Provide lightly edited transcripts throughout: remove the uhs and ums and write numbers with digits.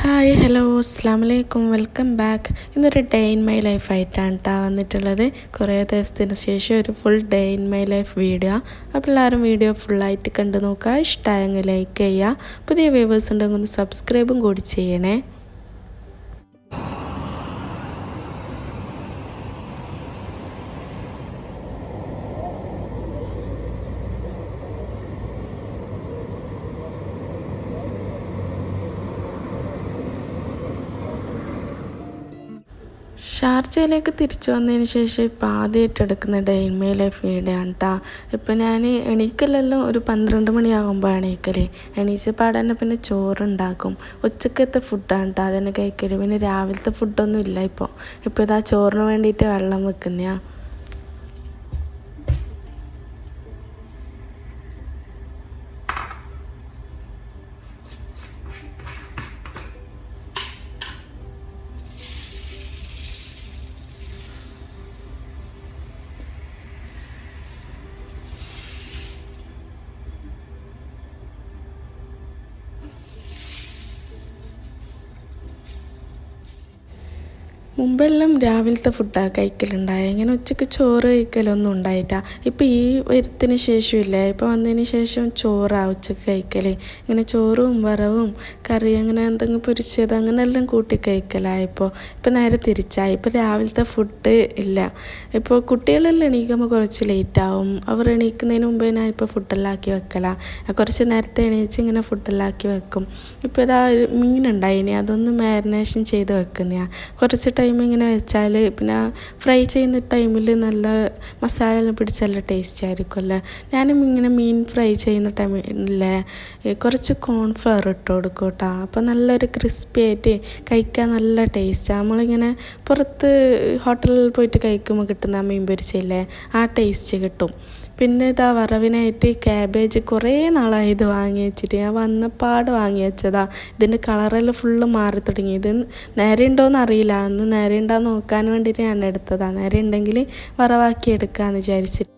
Hi hello അസ്സാമലൈക്കും welcome back. ഇന്നൊരു day in my life ആയിട്ടാണ് കേട്ടോ വന്നിട്ടുള്ളത്. കുറേ ദിവസത്തിന് ശേഷം ഒരു full day in my life video. അപ്പോൾ എല്ലാവരും വീഡിയോ ഫുള്ളായിട്ട് കണ്ടു നോക്കുക. ഇഷ്ടമായെങ്കിൽ ലൈക്ക് ചെയ്യുക. പുതിയ വ്യൂവേഴ്സ് ഉണ്ടെങ്കിൽ ഒന്ന് സബ്സ്ക്രൈബും കൂടി ചെയ്യണേ. ഷാർജയിലേക്ക് തിരിച്ചു വന്നതിന് ശേഷം ഇപ്പോൾ ആദ്യമായിട്ട് എടുക്കുന്ന day in my life video ആണ് കേട്ടോ. ഇപ്പം ഞാൻ എണീക്കലെല്ലാം ഒരു 12 മണിയാകുമ്പോൾ എണീക്കൽ. എണീച്ച പാടന്നെ പിന്നെ ചോറുണ്ടാക്കും. ഉച്ചക്കത്തെ ഫുഡാണ് കേട്ടോ അതന്നെ കഴിക്കൽ. പിന്നെ രാവിലത്തെ ഫുഡൊന്നും ഇല്ല ഇപ്പോൾ ഇതാ ചോറിന് വേണ്ടിയിട്ട് വെള്ളം വെക്കുന്നതാണ്. മുമ്പെല്ലാം രാവിലത്തെ ഫുഡാണ് കഴിക്കലുണ്ടായത്. ഇങ്ങനെ ഉച്ചയ്ക്ക് ചോറ് കഴിക്കലൊന്നും ഉണ്ടായിട്ടാ. ഇപ്പോൾ ഈ വരുത്തിന് ശേഷമില്ലേ, ഇപ്പോൾ വന്നതിന് ശേഷം ചോറാണ് ഉച്ചയ്ക്ക് കഴിക്കൽ. ഇങ്ങനെ ചോറും വറവും കറി അങ്ങനെ എന്തെങ്കിലും പൊരിച്ചത് അങ്ങനെയെല്ലാം കൂട്ടി കഴിക്കലായിപ്പോൾ. ഇപ്പോൾ നേരെ തിരിച്ചായി. ഇപ്പോൾ രാവിലത്തെ ഫുഡ് ഇല്ല. ഇപ്പോൾ കുട്ടികളെല്ലാം എണീക്കുമ്പോൾ കുറച്ച് ലേറ്റാവും. അവർ എണീക്കുന്നതിന് മുമ്പേ ഞാനിപ്പോൾ ഫുഡെല്ലാം ആക്കി വെക്കലാണ്. കുറച്ച് നേരത്തെ എണീച്ച് ഇങ്ങനെ ഫുഡെല്ലാം ആക്കി വെക്കും. ഇപ്പോൾ ഇതാ മീനുണ്ടായിനി, അതൊന്ന് മാരിനേഷൻ ചെയ്ത് വെക്കുന്നതാണ്. കുറച്ച് ടൈം ഇങ്ങനെ വെച്ചാൽ പിന്നെ ഫ്രൈ ചെയ്യുന്ന ടൈമിൽ നല്ല മസാല എല്ലാം പിടിച്ച് നല്ല ടേസ്റ്റ് ആയിരിക്കുമല്ലേ. ഞാനും ഇങ്ങനെ മീൻ ഫ്രൈ ചെയ്യുന്ന ടൈമില്ലേ കുറച്ച് കോൺഫ്ലവർ ഇട്ട് കൊടുക്കും കേട്ടോ. അപ്പോൾ നല്ലൊരു ക്രിസ്പി ആയിട്ട് കഴിക്കാൻ നല്ല ടേസ്റ്റാണ്. നമ്മളിങ്ങനെ പുറത്ത് ഹോട്ടലിൽ പോയിട്ട് കഴിക്കുമ്പോൾ കിട്ടുന്ന മീൻ പൊരിച്ചില്ലേ ആ ടേസ്റ്റ് കിട്ടും. പിന്നെ ഇതാ വറവിനായിട്ട് ക്യാബേജ് കുറേ നാളായി ഇത് വാങ്ങി വെച്ചിട്ട്. ഞാൻ വന്നപ്പാട് വാങ്ങി വെച്ചതാ. ഇതിൻ്റെ കളറെല്ലാം ഫുള്ള് മാറി തുടങ്ങി. ഇത് നേരെ ഉണ്ടോയെന്ന് അറിയില്ല. അന്ന് നേരെ ഉണ്ടോയെന്ന് നോക്കാൻ വേണ്ടിയിട്ട് ഞാൻ എടുത്തതാണ്. നേരെ ഉണ്ടെങ്കിൽ വറവാക്കി എടുക്കാമെന്ന് വിചാരിച്ചിട്ട്.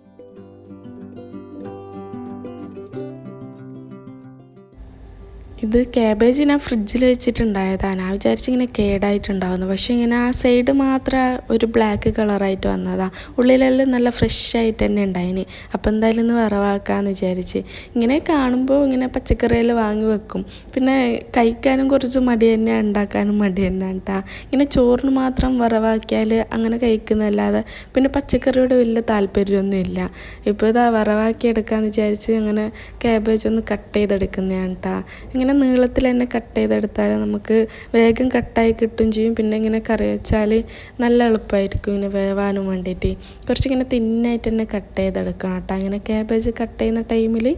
ഇത് ക്യാബേജ് ഞാൻ ഫ്രിഡ്ജിൽ വെച്ചിട്ടുണ്ടായതാണ്. ഞാൻ വിചാരിച്ചിങ്ങനെ കേടായിട്ടുണ്ടാവുന്നു. പക്ഷേ ഇങ്ങനെ ആ സൈഡ് മാത്രം ഒരു ബ്ലാക്ക് കളറായിട്ട് വന്നതാണ്. ഉള്ളിലെല്ലാം നല്ല ഫ്രഷ് ആയിട്ട് തന്നെ ഉണ്ടായിന്. അപ്പോൾ എന്തായാലും ഒന്ന് വറവാക്കാമെന്ന് വിചാരിച്ച്. ഇങ്ങനെ കാണുമ്പോൾ ഇങ്ങനെ പച്ചക്കറിയെല്ലാം വാങ്ങി വെക്കും. പിന്നെ കഴിക്കാനും കുറച്ച് മടി തന്നെ, ഉണ്ടാക്കാനും മടി തന്നെ കേട്ടോ. ഇങ്ങനെ ചോറിന് മാത്രം വറവാക്കിയാൽ അങ്ങനെ കഴിക്കുന്നതല്ലാതെ പിന്നെ പച്ചക്കറിയോട് വലിയ താല്പര്യമൊന്നും ഇല്ല. ഇപ്പോൾ ഇതാ വറവാക്കി എടുക്കാമെന്ന് വിചാരിച്ച് അങ്ങനെ ക്യാബേജ് ഒന്ന് കട്ട് ചെയ്തെടുക്കുന്നതാണ് കേട്ടോ. ഇങ്ങനെ നീളത്തിൽ തന്നെ കട്ട് ചെയ്തെടുത്താൽ നമുക്ക് വേഗം കട്ടായി കിട്ടുകയും ചെയ്യും. പിന്നെ ഇങ്ങനെ കറി വെച്ചാൽ നല്ല എളുപ്പമായിരിക്കും ഇങ്ങനെ വേവാനും വേണ്ടിയിട്ട്. കുറച്ചിങ്ങനെ തിന്നായിട്ട് തന്നെ കട്ട് ചെയ്തെടുക്കണം കേട്ടോ. അങ്ങനെ ക്യാബേജ് കട്ട് ചെയ്യുന്ന ടൈമിൽ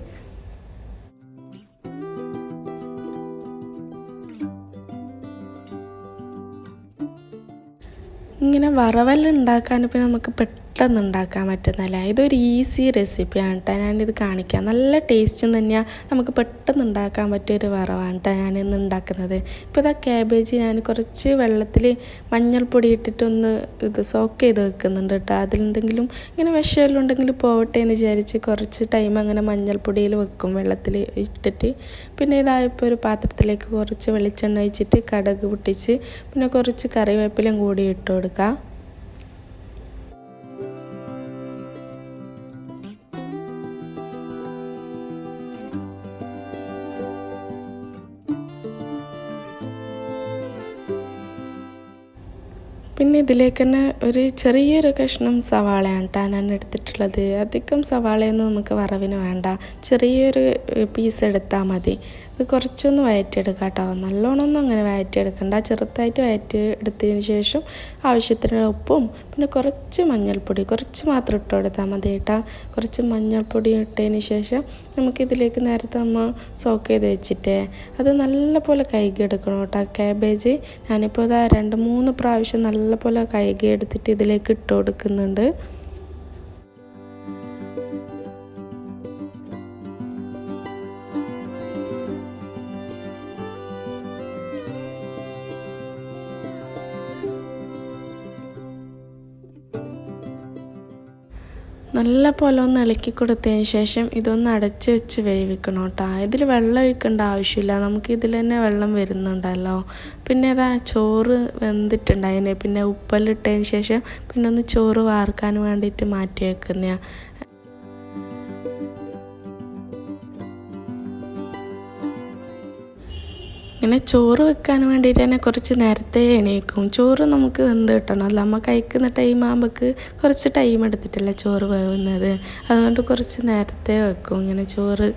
ഇങ്ങനെ വറവെല്ലാം ഉണ്ടാക്കാൻ ഇപ്പം നമുക്ക് പെട്ടെന്ന് ഉണ്ടാക്കാൻ പറ്റുന്നതല്ല. ഇതൊരു ഈസി റെസിപ്പിയാണ് കേട്ടോ. ഞാനിത് കാണിക്കാം. നല്ല ടേസ്റ്റും തന്നെയാണ്. നമുക്ക് പെട്ടെന്ന് ഉണ്ടാക്കാൻ പറ്റിയൊരു വറവാണ് കേട്ടോ ഞാനിന്ന് ഉണ്ടാക്കുന്നത്. ഇപ്പോൾ ഇതാ ക്യാബേജ് ഞാൻ കുറച്ച് വെള്ളത്തിൽ മഞ്ഞൾപ്പൊടി ഇട്ടിട്ടൊന്ന് സോക്ക് ചെയ്ത് വെക്കുന്നുണ്ട് കേട്ടോ. അതിലെന്തെങ്കിലും ഇങ്ങനെ വിഷമെല്ലാം ഉണ്ടെങ്കിൽ പോവട്ടെ എന്ന് വിചാരിച്ച് കുറച്ച് ടൈം അങ്ങനെ മഞ്ഞൾപ്പൊടിയിൽ വെക്കും വെള്ളത്തിൽ ഇട്ടിട്ട്. പിന്നെ ഇതായപ്പോൾ ഒരു പാത്രത്തിലേക്ക് കുറച്ച് വെളിച്ചെണ്ണ ഒഴിച്ചിട്ട് കടുക് പൊട്ടിച്ച് പിന്നെ കുറച്ച് കറിവേപ്പിലയും കൂടി ഇട്ട് കൊടുക്കുക. പിന്നെ ഇതിലേക്ക് തന്നെ ഒരു ചെറിയൊരു കഷ്ണം സവാളയാണ് കേട്ടോ ഞാൻ എടുത്തിട്ടുള്ളത്. അധികം സവാളയൊന്നും നമുക്ക് വറവിന് വേണ്ട. ചെറിയൊരു പീസ് എടുത്താൽ മതി. ഇത് കുറച്ചൊന്ന് വഴറ്റിയെടുക്കാം കേട്ടോ. നല്ലോണമൊന്നും അങ്ങനെ വഴറ്റിയെടുക്കണ്ട. ചെറുതായിട്ട് വഴറ്റി എടുത്തതിന് ശേഷം ആവശ്യത്തിന് ഉപ്പും പിന്നെ കുറച്ച് മഞ്ഞൾപ്പൊടി കുറച്ച് മാത്രം ഇട്ട് കൊടുത്താൽ മതി കേട്ടോ. കുറച്ച് മഞ്ഞൾപ്പൊടി ഇട്ടതിന് ശേഷം നമുക്കിതിലേക്ക് നേരത്തെ നമ്മൾ സോക്ക് ചെയ്ത് വെച്ചിട്ടേ അത് നല്ലപോലെ കഴുകിയെടുക്കണം കേട്ടോ. ക്യാബേജ് ഞാനിപ്പോൾ ഇതാ 2-3 പ്രാവശ്യം നല്ലപോലെ കഴുകിയെടുത്തിട്ട് ഇതിലേക്ക് ഇട്ട് കൊടുക്കുന്നുണ്ട്. നല്ല പോലെ ഒന്ന് ഇളക്കി കൊടുത്തതിന് ശേഷം ഇതൊന്ന് അടച്ച് വെച്ച് വേവിക്കണം കേട്ടോ. ഇതിൽ വെള്ളം ഒഴിക്കേണ്ട ആവശ്യമില്ല, നമുക്ക് ഇതിൽ തന്നെ വെള്ളം വരുന്നുണ്ടല്ലോ. പിന്നെ അതാ ചോറ് വെന്തിട്ടുണ്ടായിന്, പിന്നെ ഉപ്പെല്ലാം ഇട്ടതിന് ശേഷം പിന്നെ ഒന്ന് ചോറ് വാർക്കാൻ വേണ്ടിയിട്ട് മാറ്റി വെക്കുന്ന. ഇങ്ങനെ ചോറ് വെക്കാൻ വേണ്ടിയിട്ട് തന്നെ കുറച്ച് നേരത്തെ എണീക്കും. ചോറ് നമുക്ക് വെന്ത് കിട്ടണമല്ലോ, നമ്മൾ കഴിക്കുന്ന ടൈം ആകുമ്പോൾക്ക് കുറച്ച് ടൈം എടുത്തിട്ടല്ലേ ചോറ് വേവുന്നത്. അതുകൊണ്ട് കുറച്ച് നേരത്തെ വെക്കും ഇങ്ങനെ ചോറ്.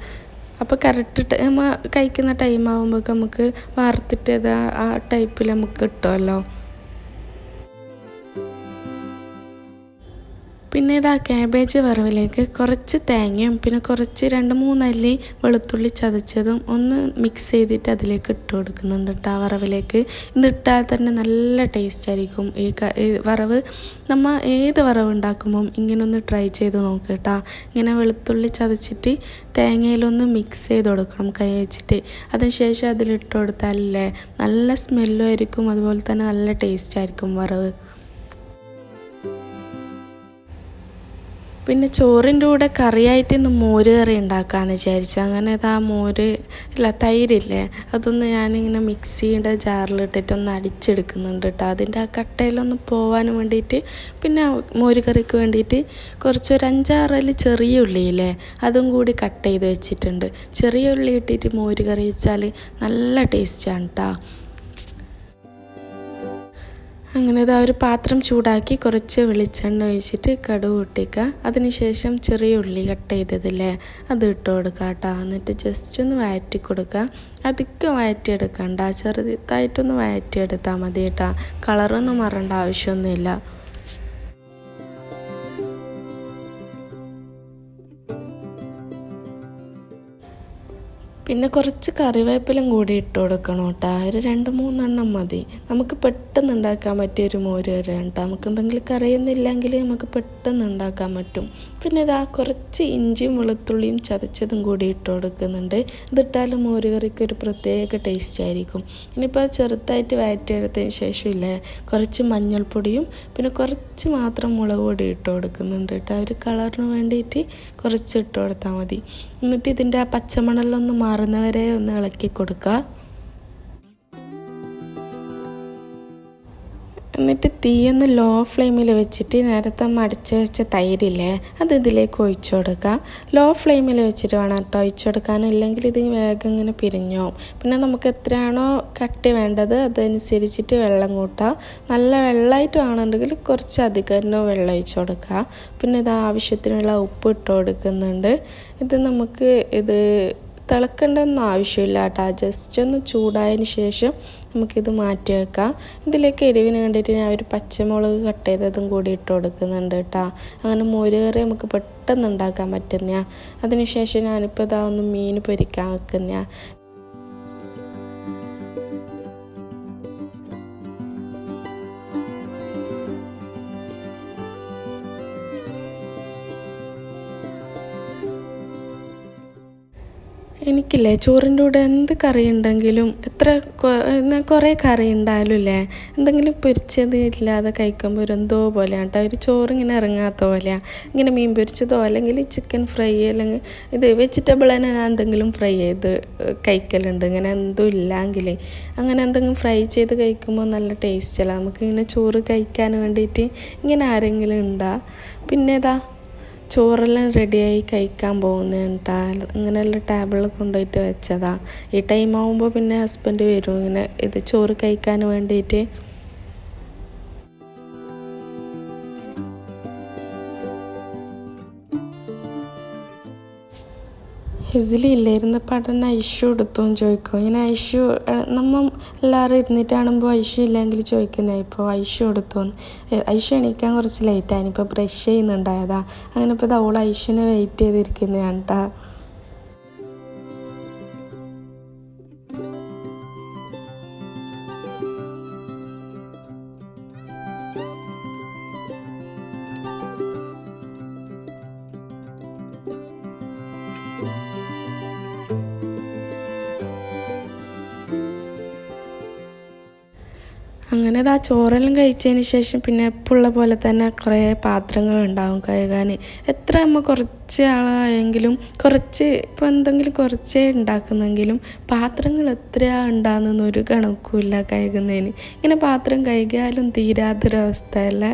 അപ്പോൾ കറക്റ്റ് നമ്മൾ കഴിക്കുന്ന ടൈം ആകുമ്പോൾക്ക് നമുക്ക് വാർത്തിട്ട് ആ ടൈപ്പിൽ നമുക്ക് കിട്ടുമല്ലോ. പിന്നെ ഇതാ ക്യാബേജ് വറവിലേക്ക് കുറച്ച് തേങ്ങയും പിന്നെ കുറച്ച് 2-3 അല്ലി വെളുത്തുള്ളി ചതച്ചതും ഒന്ന് മിക്സ് ചെയ്തിട്ട് അതിലേക്ക് ഇട്ട് കൊടുക്കുന്നുണ്ട് കേട്ടോ ആ വറവിലേക്ക്. ഇതിട്ടാൽ തന്നെ നല്ല ടേസ്റ്റ് ആയിരിക്കും ഈ വറവ്. നമ്മൾ ഏത് വറവ് ഉണ്ടാക്കുമ്പം ഇങ്ങനെ ഒന്ന് ട്രൈ ചെയ്ത് നോക്കുക കേട്ടോ. ഇങ്ങനെ വെളുത്തുള്ളി ചതച്ചിട്ട് തേങ്ങയിലൊന്ന് മിക്സ് ചെയ്ത് കൊടുക്കണം കൈ വെച്ചിട്ട്. അതിനുശേഷം അതിലിട്ട് കൊടുത്താലല്ലേ നല്ല സ്മെല്ലും ആയിരിക്കും, അതുപോലെ തന്നെ നല്ല ടേസ്റ്റ് ആയിരിക്കും വറവ്. പിന്നെ ചോറിൻ്റെ കൂടെ കറിയായിട്ട് ഇന്ന് മോര് കറി ഉണ്ടാക്കാമെന്ന് വിചാരിച്ചു. അങ്ങനെ തൈരില്ലേ, അതൊന്ന് ഞാനിങ്ങനെ മിക്സിയുടെ ജാറിലിട്ടിട്ട് ഒന്ന് അടിച്ചെടുക്കുന്നുണ്ട് കേട്ടോ. അതിൻ്റെ ആ കട്ടയിലൊന്ന് പോകാൻ വേണ്ടിയിട്ട്. പിന്നെ മോര് കറിക്ക് വേണ്ടിയിട്ട് ഒരു 5-6 അല്ലി ചെറിയ ഉള്ളിയില്ലേ, അതും കൂടി കട്ട് ചെയ്ത് വെച്ചിട്ടുണ്ട്. ചെറിയ ഉള്ളി ഇട്ടിട്ട് മോര് കറി വെച്ചാൽ നല്ല ടേസ്റ്റാണ് കേട്ടോ. അങ്ങനെ ഒരു പാത്രം ചൂടാക്കി കുറച്ച് വെളിച്ചെണ്ണ ഒഴിച്ചിട്ട് കടുക് പൊട്ടിക്കുക. അതിനുശേഷം ചെറിയ ഉള്ളി കട്ട് ചെയ്തതില്ലേ അത് ഇട്ട് കൊടുക്കുക കേട്ടോ. എന്നിട്ട് ജസ്റ്റ് ഒന്ന് വഴറ്റി കൊടുക്കുക. അധികം വഴറ്റിയെടുക്കണ്ട, ചെറുതായിട്ടൊന്ന് വഴറ്റിയെടുത്താൽ മതി കേട്ടോ. കളറൊന്നും മാറേണ്ട ആവശ്യമൊന്നുമില്ല. പിന്നെ കുറച്ച് കറിവേപ്പിലും കൂടി ഇട്ട് കൊടുക്കണം കേട്ടോ. ഒരു 2-3 മതി. നമുക്ക് പെട്ടെന്ന് ഉണ്ടാക്കാൻ പറ്റിയൊരു മോര് കറിയാണ് കേട്ടോ. നമുക്ക് എന്തെങ്കിലും കറിയൊന്നുമില്ലെങ്കിൽ നമുക്ക് പെട്ടെന്ന് ഉണ്ടാക്കാൻ പറ്റും. പിന്നെ ഇതാ കുറച്ച് ഇഞ്ചിയും വെളുത്തുള്ളിയും ചതച്ചതും കൂടി ഇട്ട് കൊടുക്കുന്നുണ്ട്. ഇതിട്ടാലും മോര് കറിക്ക് ഒരു പ്രത്യേക ടേസ്റ്റ് ആയിരിക്കും. ഇനിയിപ്പോൾ ചെറുതായിട്ട് വഴറ്റിയെടുത്തതിന് ശേഷമില്ലേ കുറച്ച് മഞ്ഞൾപ്പൊടിയും പിന്നെ കുറച്ച് മാത്രം മുളക് പൊടി ഇട്ട് കൊടുക്കുന്നുണ്ട് കേട്ടോ. ഒരു കളറിന് വേണ്ടിയിട്ട് കുറച്ച് ഇട്ട് കൊടുത്താൽ മതി. എന്നിട്ട് ഇതിൻ്റെ ആ പച്ചമണലൊന്ന് മാറുന്നവരെ ഒന്ന് ഇളക്കി കൊടുക്കുക. എന്നിട്ട് തീയൊന്ന് ലോ ഫ്ലെയിമിൽ വെച്ചിട്ട് നേരത്തെ മടിച്ച് വെച്ച തൈരില്ലേ അത് ഇതിലേക്ക് ഒഴിച്ചു കൊടുക്കുക. ലോ ഫ്ലെയിമിൽ വെച്ചിട്ട് വേണം കേട്ടോ ഒഴിച്ചു കൊടുക്കാൻ, ഇല്ലെങ്കിൽ ഇത് വേഗം ഇങ്ങനെ പിരിഞ്ഞോവും. പിന്നെ നമുക്ക് എത്രയാണോ കട്ടി വേണ്ടത് അതനുസരിച്ചിട്ട് വെള്ളം കൂട്ടുക. നല്ല വെള്ളമായിട്ട് വേണമെങ്കിൽ കുറച്ചധികം തന്നെ വെള്ളം ഒഴിച്ചു കൊടുക്കുക. പിന്നെ ഇത് ആവശ്യത്തിനുള്ള ഉപ്പ് ഇട്ട് കൊടുക്കുന്നുണ്ട്. ഇത് നമുക്ക് തിളക്കേണ്ടതൊന്നും ആവശ്യമില്ല കേട്ടോ. ജസ്റ്റ് ഒന്ന് ചൂടായതിന് ശേഷം നമുക്കിത് മാറ്റി വെക്കാം. ഇതിലേക്ക് എരിവിന് വേണ്ടിയിട്ട് ഞാൻ ഒരു പച്ചമുളക് കട്ട് ചെയ്തതും കൂടി ഇട്ട് കൊടുക്കുന്നുണ്ട് കേട്ടോ. അങ്ങനെ മോര് കറി നമുക്ക് പെട്ടെന്ന് ഉണ്ടാക്കാൻ പറ്റുന്ന. അതിനുശേഷം ഞാനിപ്പോൾ ഒന്ന് മീൻ പൊരിക്കാൻ വെക്കുന്ന. എനിക്കില്ലേ ചോറിൻ്റെ കൂടെ എന്ത് കറി ഉണ്ടെങ്കിലും കുറേ കറി ഉണ്ടായാലും ഇല്ലേ എന്തെങ്കിലും പൊരിച്ചത് ഇല്ലാതെ കഴിക്കുമ്പോൾ എന്തോ പോലെയാണ് കേട്ടോ. ഒരു ചോറിങ്ങനെ ഇറങ്ങാത്ത പോലെയാണ്. ഇങ്ങനെ മീൻ പൊരിച്ചതോ അല്ലെങ്കിൽ ചിക്കൻ ഫ്രൈ അല്ലെങ്കിൽ ഇത് വെജിറ്റബിൾ തന്നെ ഞാൻ എന്തെങ്കിലും ഫ്രൈ ചെയ്ത് കഴിക്കലുണ്ട്. ഇങ്ങനെ എന്തും ഇല്ലെങ്കിൽ അങ്ങനെ എന്തെങ്കിലും ഫ്രൈ ചെയ്ത് കഴിക്കുമ്പോൾ നല്ല ടേസ്റ്റല്ല. നമുക്കിങ്ങനെ ചോറ് കഴിക്കാൻ വേണ്ടിയിട്ട് ഇങ്ങനെ ആരെങ്കിലും ഉണ്ടാ. പിന്നെ ചോറെല്ലാം റെഡിയായി കഴിക്കാൻ പോകുന്നതാണ്. ഇങ്ങനെയുള്ള ടേബിളിൽ കൊണ്ടുപോയിട്ട് വെച്ചതാ. ഈ ടൈം ആകുമ്പോൾ പിന്നെ ഹസ്ബൻഡ് വരും ഇങ്ങനെ ഇത് ചോറ് കഴിക്കാൻ വേണ്ടിയിട്ട്. ഹിസിലി ഇല്ലായിരുന്നപ്പോൾ തന്നെ ഐഷു എടുത്തോന്ന് ചോദിക്കും. ഇങ്ങനെ ഐഷു നമ്മൾ എല്ലാവരും ഇരുന്നിട്ടാണുമ്പോൾ ഐഷു ഇല്ലെങ്കിൽ ചോദിക്കുന്നത് ഇപ്പോൾ ഐഷു എടുത്തോന്ന്. ഐഷു എണീക്കാൻ കുറച്ച് ലേറ്റായി, ഇപ്പോൾ ബ്രഷ് ചെയ്യുന്നുണ്ടായതാ. അങ്ങനെ ഇപ്പോൾ അവൾ ഐഷുവിനെ വെയിറ്റ് ചെയ്തിരിക്കുന്നതാണ് കേട്ടോ. അങ്ങനെ ആ ചോറെല്ലാം കഴിച്ചതിന് ശേഷം പിന്നെ എപ്പോഴുള്ള പോലെ തന്നെ കുറേ പാത്രങ്ങളുണ്ടാവും കഴുകാൻ. എത്ര നമ്മൾ കുറച്ച് ആളായെങ്കിലും ഇപ്പോൾ എന്തെങ്കിലും കുറച്ചേ ഉണ്ടാക്കുന്നെങ്കിലും പാത്രങ്ങൾ എത്രയാണ് ഉണ്ടാകുന്നൊരു കണക്കുമില്ല കഴുകുന്നതിന്. ഇങ്ങനെ പാത്രം കഴുകിയാലും തീരാത്തൊരവസ്ഥയല്ല.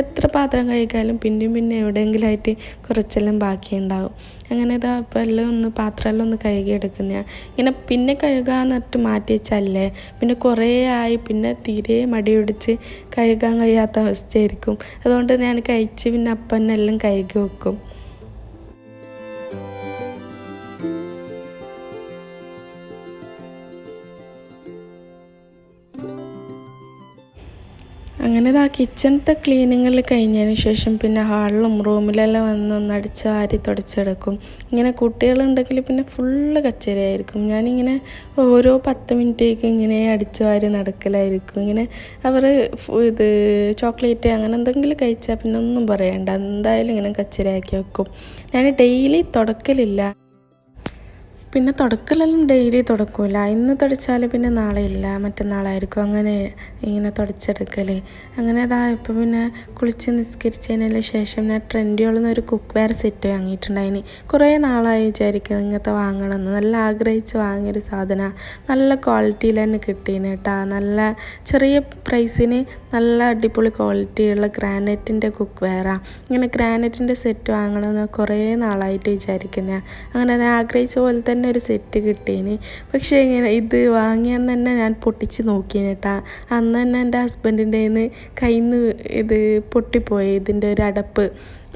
എത്ര പാത്രം കഴുകിയാലും പിന്നെ എവിടെയെങ്കിലും ആയിട്ട് കുറച്ചെല്ലാം ബാക്കിയുണ്ടാവും. അങ്ങനെ ഇപ്പോൾ പാത്രമെല്ലാം ഒന്ന് കഴുകിയെടുക്കുന്ന ഇങ്ങനെ പിന്നെ കഴുകാന്നിട്ട് മാറ്റി വെച്ചല്ലേ പിന്നെ കുറേ ആയി പിന്നെ തീരെ മടി പിടിച്ച് കഴുകാൻ കഴിയാത്ത അവസ്ഥയായിരിക്കും. അതുകൊണ്ട് ഞാൻ കഴിച്ച് പിന്നെ അപ്പം തന്നെ എല്ലാം കഴുകി വെക്കും. അങ്ങനെ കിച്ചണത്തെ ക്ലീനിങ്ങിൽ കഴിഞ്ഞതിന് ശേഷം പിന്നെ ഹാളിലും റൂമിലെല്ലാം വന്ന് അടിച്ച് വാരി തുടച്ചെടുക്കും. ഇങ്ങനെ കുട്ടികളുണ്ടെങ്കിൽ പിന്നെ ഫുള്ള് കച്ചറയായിരിക്കും. ഞാനിങ്ങനെ ഓരോ 10 മിനിറ്റേക്ക് ഇങ്ങനെ അടിച്ച് വാരി നടക്കലായിരിക്കും. ഇങ്ങനെ അവർ ചോക്ലേറ്റ് അങ്ങനെ എന്തെങ്കിലും കഴിച്ചാൽ പിന്നെ ഒന്നും പറയണ്ട, എന്തായാലും ഇങ്ങനെ കച്ചറയാക്കി വെക്കും. ഞാൻ ഡെയിലി തുടക്കലില്ല. പിന്നെ തുടക്കലെല്ലാം ഡെയിലി തുടക്കില്ല. ഇന്ന് തുടച്ചാൽ പിന്നെ നാളെ ഇല്ല, മറ്റന്നാളായിരിക്കും. അങ്ങനെ ഇങ്ങനെ തുടച്ചെടുക്കൽ. അങ്ങനെ ഇപ്പോൾ പിന്നെ കുളിച്ച് നിസ്കരിച്ചതിന് ശേഷം ഞാൻ ട്രെൻഡിയോളിൽ ഒരു കുക്ക് വെയർ സെറ്റ് വാങ്ങിയിട്ടുണ്ടായിന്. കുറേ നാളായി വിചാരിക്കുന്നത് ഇങ്ങനത്തെ വാങ്ങണമെന്ന്. നല്ല ആഗ്രഹിച്ച് വാങ്ങിയൊരു സാധനമാണ്. നല്ല ക്വാളിറ്റിയിൽ തന്നെ കിട്ടീന് കേട്ടോ. നല്ല ചെറിയ പ്രൈസിന് നല്ല അടിപൊളി ക്വാളിറ്റിയുള്ള ഗ്രാനൈറ്റിൻ്റെ കുക്ക് വെയറാണ്. ഇങ്ങനെ ഗ്രാനൈറ്റിൻ്റെ സെറ്റ് വാങ്ങണമെന്ന് കുറേ നാളായിട്ട് വിചാരിക്കുന്നത്. അങ്ങനെ ഞാൻ ആഗ്രഹിച്ച പോലെ തന്നെ ഒരു സെറ്റ് കിട്ടീന്. പക്ഷേ ഇങ്ങനെ ഇത് വാങ്ങിയെന്ന് തന്നെ ഞാൻ പൊട്ടിച്ച് നോക്കിന് കേട്ടോ. അന്ന് തന്നെ എൻ്റെ ഹസ്ബൻഡിൻ്റെ കയ്യിൽ നിന്ന് ഇത് പൊട്ടിപ്പോയി. ഇതിൻ്റെ ഒരു അടപ്പ്,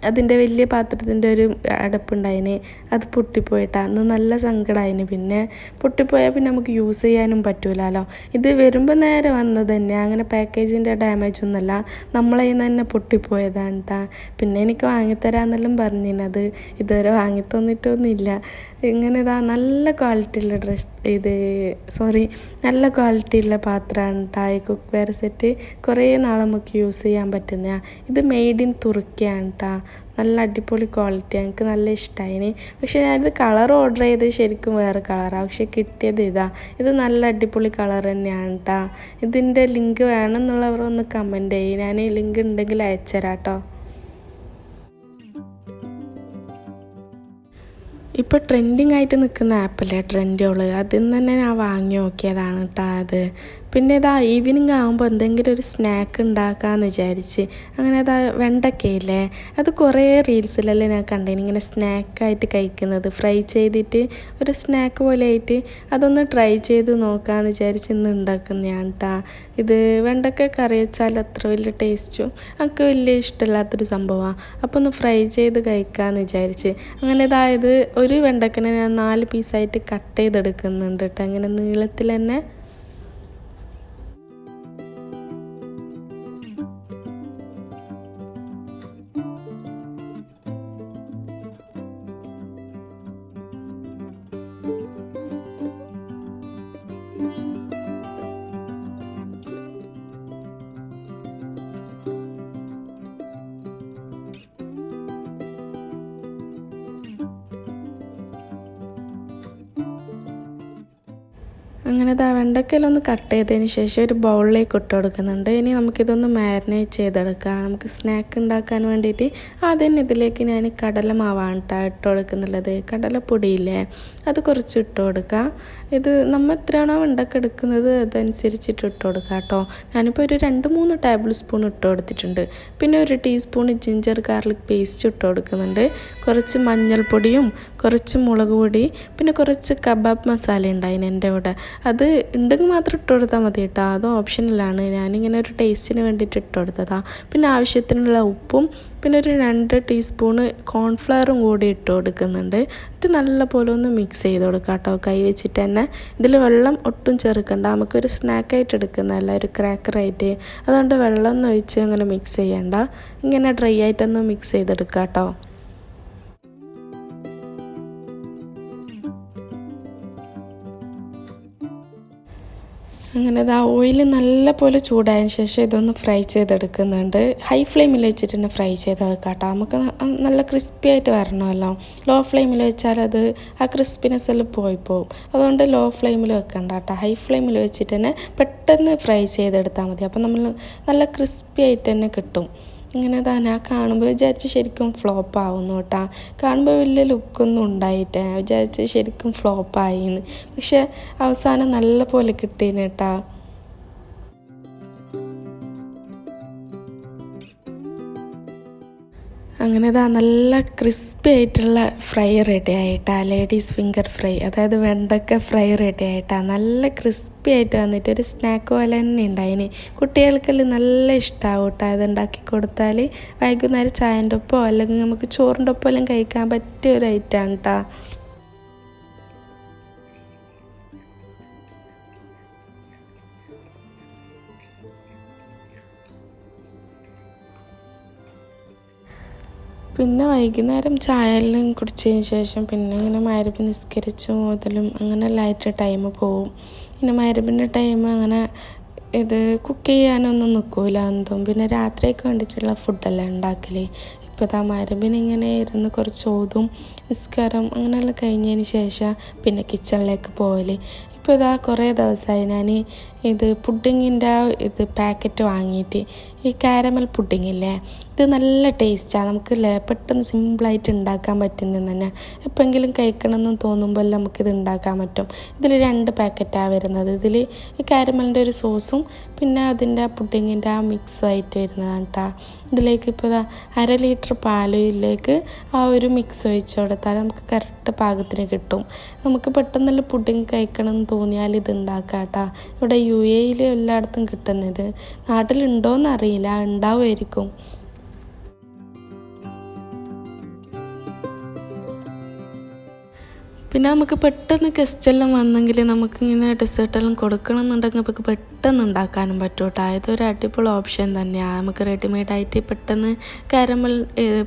അതിൻ്റെ വലിയ പാത്രത്തിൻ്റെ ഒരു അടപ്പുണ്ടായിന്, അത് പൊട്ടിപ്പോയിട്ടാണ്. അന്ന് നല്ല സങ്കടമായിന്. പിന്നെ പൊട്ടിപ്പോയാൽ പിന്നെ നമുക്ക് യൂസ് ചെയ്യാനും പറ്റൂലല്ലോ. ഇത് വരുമ്പോൾ നേരെ വന്നത് തന്നെ, അങ്ങനെ പാക്കേജിൻ്റെ ഡാമേജ് ഒന്നുമല്ല, നമ്മളെ തന്നെ പൊട്ടിപ്പോയതാണ് കേട്ടോ. പിന്നെ എനിക്ക് വാങ്ങിത്തരാമെന്നെല്ലാം പറഞ്ഞിനത്, ഇതുവരെ വാങ്ങിത്തന്നിട്ടൊന്നുമില്ല. ഇങ്ങനെ നല്ല ക്വാളിറ്റിയുള്ള നല്ല ക്വാളിറ്റിയുള്ള പാത്രമാണ് കേട്ടോ ഈ കുക്ക് വെയർ സെറ്റ്. കുറേ നാൾ നമുക്ക് യൂസ് ചെയ്യാൻ പറ്റുന്ന. ഇത് മെയ്ഡ് ഇൻ തുർക്കിയാണ് കേട്ടോ. നല്ല അടിപൊളി ക്വാളിറ്റിയാണ്, എനിക്ക് നല്ല ഇഷ്ടമായിന്. പക്ഷേ ഞാനിത് കളർ ഓർഡർ ചെയ്ത് ശരിക്കും വേറെ കളറാണ്, പക്ഷേ കിട്ടിയത് ഇത് നല്ല അടിപൊളി കളർ തന്നെയാണ് കേട്ടോ. ഇതിൻ്റെ ലിങ്ക് വേണമെന്നുള്ളവർ ഒന്ന് കമൻറ്റ് ചെയ്യും, ഞാൻ ഈ ലിങ്ക് ഉണ്ടെങ്കിൽ അയച്ചുതരാം കേട്ടോ. ഇപ്പോൾ ട്രെൻഡിങ് ആയിട്ട് നിൽക്കുന്ന ആപ്പല്ലേ ട്രെൻഡിയോൾ, അതിൽ നിന്ന് തന്നെ ഞാൻ വാങ്ങി നോക്കിയതാണ് കേട്ടോ അത്. പിന്നെ ഈവനിങ് ആകുമ്പോൾ എന്തെങ്കിലും ഒരു സ്നാക്ക് ഉണ്ടാക്കാമെന്ന് വിചാരിച്ച് അങ്ങനെ വെണ്ടക്കയില്ലേ, അത് കുറേ റീൽസിലെല്ലാം ഞാൻ കണ്ടേന് ഇങ്ങനെ സ്നാക്കായിട്ട് കഴിക്കുന്നത്, ഫ്രൈ ചെയ്തിട്ട് ഒരു സ്നാക്ക് പോലെ ആയിട്ട്. അതൊന്ന് ട്രൈ ചെയ്ത് നോക്കാമെന്ന് വിചാരിച്ച് ഇന്ന് ഉണ്ടാക്കുന്നതാണ് കേട്ടോ. ഇത് വെണ്ടക്ക കറി വെച്ചാൽ അത്ര വലിയ ടേസ്റ്റും എനിക്ക് വലിയ ഇഷ്ടമില്ലാത്തൊരു സംഭവമാണ്. അപ്പോൾ ഒന്ന് ഫ്രൈ ചെയ്ത് കഴിക്കാമെന്ന് വിചാരിച്ച് അങ്ങനെ ഒരു വെണ്ടക്കനെ ഞാൻ 4 പീസായിട്ട് കട്ട് ചെയ്തെടുക്കുന്നുണ്ട് കേട്ടോ, അങ്ങനെ നീളത്തിൽ തന്നെ. അങ്ങനെ വെണ്ടക്കയിലൊന്ന് കട്ട് ചെയ്തതിന് ശേഷം ഒരു ബൗളിലേക്ക് ഇട്ട് കൊടുക്കുന്നുണ്ട്. ഇനി നമുക്കിതൊന്ന് മാരിനേറ്റ് ചെയ്തെടുക്കാം. നമുക്ക് സ്നാക്ക് ഉണ്ടാക്കാൻ വേണ്ടിയിട്ട് ആദ്യം ഇതിലേക്ക് ഞാൻ കടലമാവാണ് കേട്ടോ ഇട്ട് കൊടുക്കുന്നുള്ളത്. കടലപ്പൊടിയില്ലേ, അത് കുറച്ച് ഇട്ട് കൊടുക്കുക. ഇത് നമ്മൾ എത്രയാണോ വെണ്ടക്ക എടുക്കുന്നത് അതനുസരിച്ചിട്ട് ഇട്ട് കൊടുക്കുക കേട്ടോ. ഞാനിപ്പോൾ ഒരു 2-3 ടേബിൾ സ്പൂൺ ഇട്ട് കൊടുത്തിട്ടുണ്ട്. പിന്നെ ഒരു ടീസ്പൂൺ ജിഞ്ചർ ഗാർലിക് പേസ്റ്റ് ഇട്ട് കൊടുക്കുന്നുണ്ട്. കുറച്ച് മഞ്ഞൾപ്പൊടിയും കുറച്ച് മുളക് പൊടി പിന്നെ കുറച്ച് കബാബ് മസാല ഉണ്ടായിന് എൻ്റെ കൂടെ. അത് ഉണ്ടെങ്കിൽ മാത്രം ഇട്ട് കൊടുത്താൽ മതി കേട്ടോ, അത് ഓപ്ഷനിലാണ്. ഞാനിങ്ങനെ ഒരു ടേസ്റ്റിന് വേണ്ടിയിട്ട് ഇട്ട് കൊടുത്തതാണ്. പിന്നെ ആവശ്യത്തിനുള്ള ഉപ്പും പിന്നെ ഒരു 2 ടീസ്പൂണ് കോൺഫ്ലവറും കൂടി ഇട്ട് കൊടുക്കുന്നുണ്ട്. എന്നിട്ട് നല്ലപോലെ ഒന്ന് മിക്സ് ചെയ്ത് കൊടുക്കാം കേട്ടോ, കൈ വെച്ചിട്ട് തന്നെ. ഇതിൽ വെള്ളം ഒട്ടും ചേർക്കണ്ട, നമുക്കൊരു സ്നാക്കായിട്ട് എടുക്കുന്നതല്ല, ഒരു ക്രാക്കറായിട്ട്. അതുകൊണ്ട് വെള്ളം ഒന്നും ഒഴിച്ച് അങ്ങനെ മിക്സ് ചെയ്യണ്ട, ഇങ്ങനെ ഡ്രൈ ആയിട്ടൊന്ന് മിക്സ് ചെയ്തെടുക്കാം കേട്ടോ. അങ്ങനെ ഇതാ ഓയിൽ നല്ല പോലെ ചൂടായതിന് ശേഷം ഇതൊന്ന് ഫ്രൈ ചെയ്തെടുക്കുന്നുണ്ട്. ഹൈ ഫ്ലെയിമിൽ വെച്ചിട്ട് തന്നെ ഫ്രൈ ചെയ്തെടുക്കാം കേട്ടോ. നമുക്ക് നല്ല ക്രിസ്പി ആയിട്ട് വരണമല്ലോ. ലോ ഫ്ലെയിമിൽ വെച്ചാൽ അത് ആ ക്രിസ്പിനെസ് എല്ലാം പോയിപ്പോവും. അതുകൊണ്ട് ലോ ഫ്ലെയിമിൽ വെക്കണ്ട കേട്ടോ. ഹൈ ഫ്ലെയിമിൽ വെച്ചിട്ട് തന്നെ പെട്ടെന്ന് ഫ്രൈ ചെയ്തെടുത്താൽ മതി. അപ്പം നമ്മൾ നല്ല ക്രിസ്പി ആയിട്ട് തന്നെ കിട്ടും. ഇങ്ങനെ ഞാൻ കാണുമ്പോൾ വിചാരിച്ച് ശരിക്കും ഫ്ലോപ്പ് ആവുന്നു കേട്ടോ. കാണുമ്പോൾ വലിയ ലുക്കൊന്നും ഉണ്ടായിട്ട് വിചാരിച്ച് ശരിക്കും ഫ്ലോപ്പായിന്ന്. പക്ഷെ അവസാനം നല്ല പോലെ കിട്ടീന് കേട്ടോ. അങ്ങനെ നല്ല ക്രിസ്പി ആയിട്ടുള്ള ഫ്രൈ റെഡി ആയിട്ടാ. ലേഡീസ് ഫിംഗർ ഫ്രൈ, അതായത് വെണ്ടക്ക ഫ്രൈ റെഡി ആയിട്ടാ. നല്ല ക്രിസ്പി ആയിട്ട് വന്നിട്ട് ഒരു സ്നാക്ക് പോലെ തന്നെ ഉണ്ടായിന്. കുട്ടികൾക്കെല്ലാം നല്ല ഇഷ്ടമാവും കേട്ടോ. അതുണ്ടാക്കി കൊടുത്താൽ വൈകുന്നേരം ചായൻ്റെ ഒപ്പമോ അല്ലെങ്കിൽ നമുക്ക് ചോറിൻ്റെ ഒപ്പം എല്ലാം കഴിക്കാൻ പറ്റിയ ഒരു ഐറ്റമാണ് കേട്ടോ. പിന്നെ വൈകുന്നേരം ചായ എല്ലാം കുടിച്ചതിന് ശേഷം പിന്നെ ഇങ്ങനെ മഗ്‌രിബ് നിസ്കരിച്ച് മുതലും അങ്ങനെ ലൈറ്റ് ടൈം പോവും. പിന്നെ മഗ്‌രിബിൻ്റെ ടൈം അങ്ങനെ ഇത് കുക്ക് ചെയ്യാനൊന്നും നിൽക്കില്ല എന്തും. പിന്നെ രാത്രിയൊക്കെ വേണ്ടിയിട്ടുള്ള ഫുഡെല്ലാം ഉണ്ടാക്കൽ. ഇപ്പോൾ ഇതാ മഗ്‌രിബിന് ഇങ്ങനെ ഇരുന്ന് കുറച്ച് ഓതും നിസ്കാരം അങ്ങനെയെല്ലാം കഴിഞ്ഞതിന് ശേഷം പിന്നെ കിച്ചണിലേക്ക് പോകൽ. ഇപ്പോൾ ഇതാ കുറേ ദിവസമായി ഞാൻ ഇത് പുഡിങ്ങിൻ്റെ പാക്കറ്റ് വാങ്ങിയിട്ട്, ഈ കാരമൽ പുഡിങ്ങില്ലേ, ഇത് നല്ല ടേസ്റ്റാണ്. നമുക്ക് പെട്ടെന്ന് സിമ്പിളായിട്ട് ഉണ്ടാക്കാൻ പറ്റുന്നത് തന്നെ. എപ്പോഴെങ്കിലും കഴിക്കണമെന്ന് തോന്നുമ്പോൾ നമുക്കിത് ഉണ്ടാക്കാൻ പറ്റും. ഇതിൽ 2 പാക്കറ്റാണ് വരുന്നത്. ഇതിൽ ഈ കാരമലിൻ്റെ ഒരു സോസും പിന്നെ അതിൻ്റെ പുഡിങ്ങിൻ്റെ ആ മിക്സും ആയിട്ട് വരുന്നതാണ് കേട്ടോ. ഇതിലേക്ക് ഇപ്പോൾ 1/2 ലിറ്റർ പാലിലേക്ക് ആ ഒരു മിക്സ് ഒഴിച്ച് കൊടുത്താൽ നമുക്ക് കറക്റ്റ് പാകത്തിന് കിട്ടും. നമുക്ക് പെട്ടെന്നുള്ള പുഡിങ് കഴിക്കണമെന്ന് തോന്നിയാൽ ഇത് ഉണ്ടാക്കാം കേട്ടോ. ഇവിടെ UAE എല്ലായിടത്തും കിട്ടുന്നത്. നാട്ടിലുണ്ടോയെന്ന് അറിയില്ല, ഉണ്ടാവുമായിരിക്കും. പിന്നെ നമുക്ക് പെട്ടെന്ന് ഗസ്റ്റെല്ലാം വന്നെങ്കിൽ നമുക്കിങ്ങനെ ഡെസേർട്ടെല്ലാം കൊടുക്കണം എന്നുണ്ടെങ്കിൽ നമുക്ക് പെട്ടെന്ന് ഉണ്ടാക്കാനും പറ്റും കേട്ടോ. ഇതൊരു അടിപൊളി ഓപ്ഷൻ തന്നെയാണ്. നമുക്ക് റെഡിമെയ്ഡായിട്ട് പെട്ടെന്ന് കാരമൽ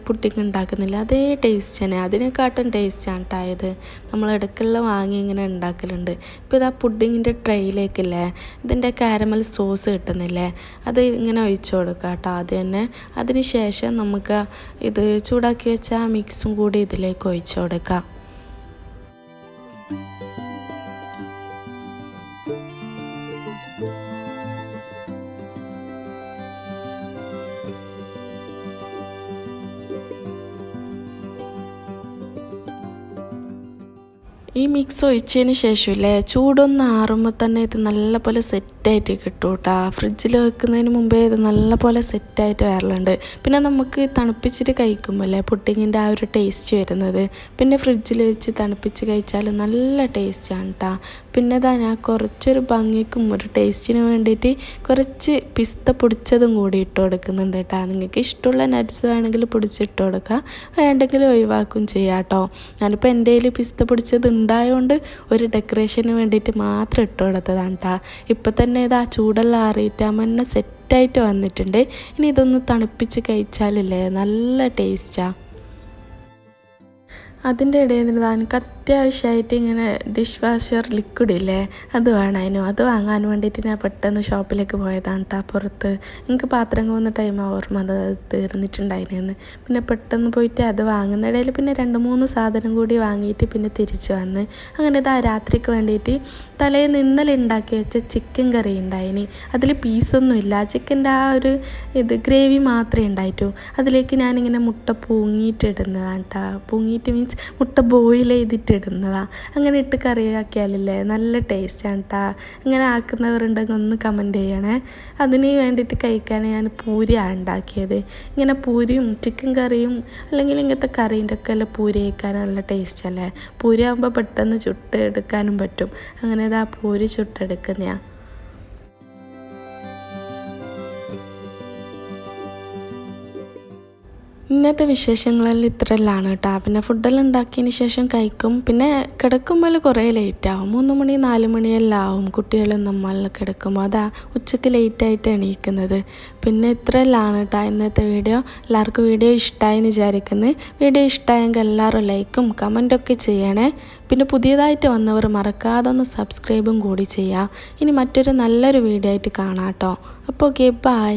പുഡിങ് ഉണ്ടാക്കുന്നില്ല, അതേ ടേസ്റ്റ് തന്നെ, അതിനെക്കാട്ടും ടേസ്റ്റാണ് കേട്ടോ. ഇത് നമ്മൾ ഇടയ്ക്കെല്ലാം വാങ്ങി ഇങ്ങനെ ഉണ്ടാക്കലുണ്ട്. ഇപ്പോൾ ഇതാ പുഡിങ്ങിൻ്റെ ട്രെയിലേക്കില്ലേ ഇതിൻ്റെ കാരമൽ സോസ് കിട്ടുന്നില്ലേ, അത് ഇങ്ങനെ ഒഴിച്ചു കൊടുക്കുക കേട്ടോ. അത് തന്നെ അതിന് ശേഷം നമുക്ക് ഇത് ചൂടാക്കി വെച്ച ആ മിക്സും കൂടി ഇതിലേക്ക് ഒഴിച്ചു കൊടുക്കാം. ഈ മിക്സ് ഒഴിച്ചതിന് ശേഷമില്ലേ ചൂടൊന്ന് ആറുമ്പോൾ തന്നെ ഇത് നല്ലപോലെ സെറ്റായിട്ട് കിട്ടും കേട്ടോ. ഫ്രിഡ്ജിൽ വെക്കുന്നതിന് മുമ്പേ ഇത് നല്ലപോലെ സെറ്റായിട്ട് വരലുണ്ട്. പിന്നെ നമുക്ക് തണുപ്പിച്ചിട്ട് കഴിക്കുമ്പോൾ അല്ലേ പുഡിങ്ങിൻ്റെ ആ ഒരു ടേസ്റ്റ് വരുന്നത്. പിന്നെ ഫ്രിഡ്ജിൽ വെച്ച് തണുപ്പിച്ച് കഴിച്ചാൽ നല്ല ടേസ്റ്റാണ് കേട്ടോ. പിന്നെ ഞാൻ കുറച്ചൊരു ഭംഗിക്കും ഒരു ടേസ്റ്റിന് വേണ്ടിയിട്ട് കുറച്ച് പിസ്ത പൊടിച്ചതും കൂടി ഇട്ട് കൊടുക്കുന്നുണ്ട് കേട്ടോ. നിങ്ങൾക്ക് ഇഷ്ടമുള്ള നട്ട്സ് വേണമെങ്കിൽ പൊടിച്ചിട്ട് കൊടുക്കുക, വേണ്ടെങ്കിൽ ഒഴിവാക്കും ചെയ്യാം കേട്ടോ. ഞാനിപ്പോൾ എൻ്റെ കയ്യിൽ പിസ്ത പൊടിച്ചത് ഉണ്ടായതുകൊണ്ട് ഒരു ഡെക്കറേഷന് വേണ്ടിയിട്ട് മാത്രം ഇട്ട് കൊടുത്തതാണ് കേട്ടോ. ഇപ്പം തന്നെ ഇതാ ചൂടെല്ലാം ആറിയിട്ടാകുമ്പോൾ തന്നെ സെറ്റായിട്ട് വന്നിട്ടുണ്ട്. ഇനി ഇതൊന്ന് തണുപ്പിച്ച് കഴിച്ചാലില്ലേ നല്ല ടേസ്റ്റാണ്. അതിൻ്റെ ഇടയിൽ നിന്ന് എനിക്ക് അത്യാവശ്യമായിട്ട് ഇങ്ങനെ ഡിഷ് വാഷർ ലിക്വിഡ് ഇല്ലേ അത് വേണമായിരുന്നു. അത് വാങ്ങാൻ വേണ്ടിയിട്ട് ഞാൻ പെട്ടെന്ന് ഷോപ്പിലേക്ക് പോയതാണ് കേട്ടോ. പുറത്ത് എനിക്ക് പാത്രം പോകുന്ന ടൈം ഓർമ്മ അത് തീർന്നിട്ടുണ്ടായിരുന്നു. പിന്നെ പെട്ടെന്ന് പോയിട്ട് അത് വാങ്ങുന്ന ഇടയിൽ പിന്നെ 2-3 സാധനം കൂടി വാങ്ങിയിട്ട് പിന്നെ തിരിച്ച് വന്ന് അങ്ങനെ ഇതാ രാത്രിക്ക് വേണ്ടിയിട്ട് തലേന്ന് ഇന്നലെ ഉണ്ടാക്കി വെച്ച ചിക്കൻ കറി ഉണ്ടായിന്. അതിൽ പീസൊന്നുമില്ല, ചിക്കൻ്റെ ആ ഒരു ഗ്രേവി മാത്രമേ ഉണ്ടായിട്ടു. അതിലേക്ക് ഞാനിങ്ങനെ മുട്ട പൂങ്ങിയിട്ട് ഇടുന്നതാണ് കേട്ടോ. പൂങ്ങിയിട്ട് മീൻസ് മുട്ട ബോയിൽ ചെയ്തിട്ട് ഇടുന്നതാണ്. അങ്ങനെ ഇട്ട് കറിയാക്കിയാലില്ലേ നല്ല ടേസ്റ്റാണ് കേട്ടോ. ഇങ്ങനെ ആക്കുന്നവരുണ്ടെങ്കിൽ ഒന്ന് കമൻറ്റ് ചെയ്യണേ. അതിന് വേണ്ടിയിട്ട് കഴിക്കാൻ ഞാൻ പൂരിയാണ് ഉണ്ടാക്കിയത്. ഇങ്ങനെ പൂരിയും ചിക്കൻ കറിയും അല്ലെങ്കിൽ ഇങ്ങനത്തെ കറീൻ്റെ ഒക്കെ അല്ല പൂരി കഴിക്കാൻ നല്ല ടേസ്റ്റ് അല്ലേ. പൂരി ആകുമ്പോൾ പെട്ടെന്ന് ചുട്ട് എടുക്കാനും പറ്റും. അങ്ങനെ ഇതാ പൂരി ചുട്ടെടുക്കുന്നതാണ്. ഇന്നത്തെ വിശേഷങ്ങളെല്ലാം ഇത്രയെല്ലാം കേട്ടോ. പിന്നെ ഫുഡെല്ലാം ഉണ്ടാക്കിയതിന് ശേഷം കഴിക്കും. പിന്നെ കിടക്കുമ്പോൾ കുറേ ലേറ്റാവും, 3 മണി 4 മണിയെല്ലാം ആവും കുട്ടികളും നമ്മളെല്ലാം കിടക്കുമ്പോൾ. അതാ ഉച്ചയ്ക്ക് ലേറ്റായിട്ട് എണീക്കുന്നത്. പിന്നെ ഇത്രയെല്ലാം കേട്ടോ ഇന്നത്തെ വീഡിയോ. എല്ലാവർക്കും വീഡിയോ ഇഷ്ടമായെന്ന് വിചാരിക്കുന്നു. വീഡിയോ ഇഷ്ടമായെങ്കിൽ എല്ലാവരും ലൈക്കും കമൻറ്റൊക്കെ ചെയ്യണേ. പിന്നെ പുതിയതായിട്ട് വന്നവർ മറക്കാതെ ഒന്ന് സബ്സ്ക്രൈബും കൂടി ചെയ്യുക. ഇനി മറ്റൊരു നല്ലൊരു വീഡിയോ ആയിട്ട് കാണാം കേട്ടോ. അപ്പോൾ ഓക്കെ, ബൈ.